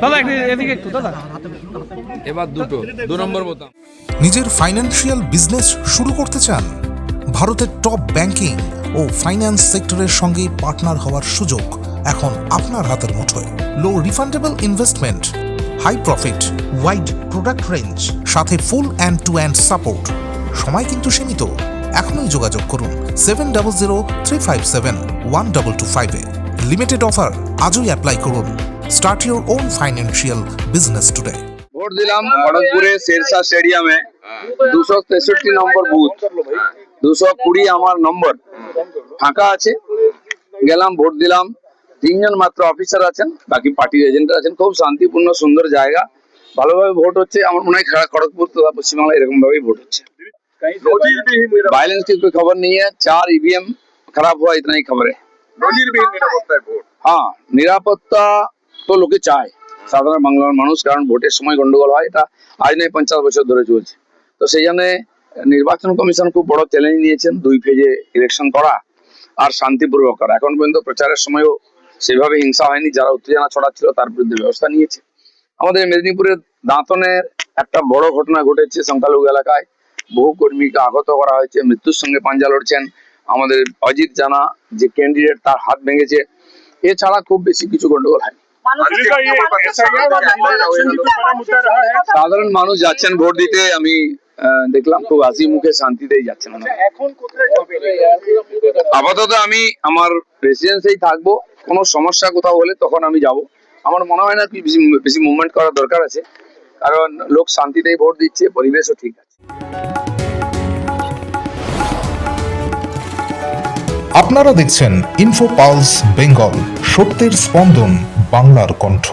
দাদা এদিকে একটু দাদা। এবার দু নম্বর বোতাম। নিজের ফাইন্যান্সিয়াল বিজনেস শুরু করতে চান? ভারতের টপ ব্যাংকিং ও ফাইন্যান্স সেক্টরের সঙ্গে পার্টনার হওয়ার সুযোগ এখন আপনার হাতের মুঠোয়। Low refundable investment, high profit, wide product range, সাথে full end to end support. সময় কিন্তু সীমিত। এখনই যোগাযোগ করুন 7003571225 লিমিটেড অফার আজই অ্যাপ্লাই করুন। Start your own financial business today. ভোট দিলাম খড়গপুরে শেরশাহ স্টেডিয়ামে 263 নম্বর বুথ, 220 আমার নম্বর, ফাঁকা আছে। গেলাম, ভোট দিলাম। 3 জন মাত্র অফিসার আছেন, বাকি পার্টির এজেন্ট আছেন। খুব শান্তিপূর্ণ সুন্দর জায়গা, ভালোভাবে ভোট হচ্ছে। আমার মনে হয় খড়গপুর তথা পশ্চিমবাংলা এরকম ভাবেই ভোট হচ্ছে। वायलेंस की कोई खबर नहीं है। 4 ईवीएम खराब हुआ, इतना ही खबर है। हाँ, নিরাপত্তা তো লোকে চায়, সাধারণ বাংলার মানুষ, কারণ ভোটের সময় গন্ডগোল হয়। এটা আজ নয়, 50 বছর ধরে চলছে। তো সেই জন্য নির্বাচন কমিশন খুব বড় চ্যালেঞ্জ নিয়েছেন, 2 ফেজে ইলেকশন করা আর শান্তিপূর্বক করা। এখন পর্যন্ত প্রচারের সময়ও সেভাবে হিংসা হয়নি। যারা উত্তেজনা ছড়াচ্ছিল তার বিরুদ্ধে ব্যবস্থা নিয়েছে। আমাদের মেদিনীপুরের দাঁতনের একটা বড় ঘটনা ঘটেছে। সংখ্যালঘু এলাকায় বহু কর্মীকে আহত করা হয়েছে, মৃত্যুর সঙ্গে পাঞ্জা লড়ছেন। আমাদের অজিত জানা যে ক্যান্ডিডেট, তার হাত ভেঙেছে। এছাড়া খুব বেশি কিছু গন্ডগোল হয়নি। সাধারণ মানুষ যাচ্ছেন ভোট দিতে, আমি দেখলাম খুব হাসি মুখে শান্তিতেই যাচ্ছেন। আপাতত আমি আমার রেসিডেন্সেই থাকবো। কোনো সমস্যা কোথাও হলে তখন আমি যাব। আমার মনে হয় না কি বেশি মুভমেন্ট করার দরকার আছে, কারণ লোক শান্তিতেই ভোট দিচ্ছে, পরিবেশও ঠিক আছে। আপনারা দেখছেন ইনফো পালস বেঙ্গল, সত্যের স্পন্দন, বাংলার কণ্ঠ।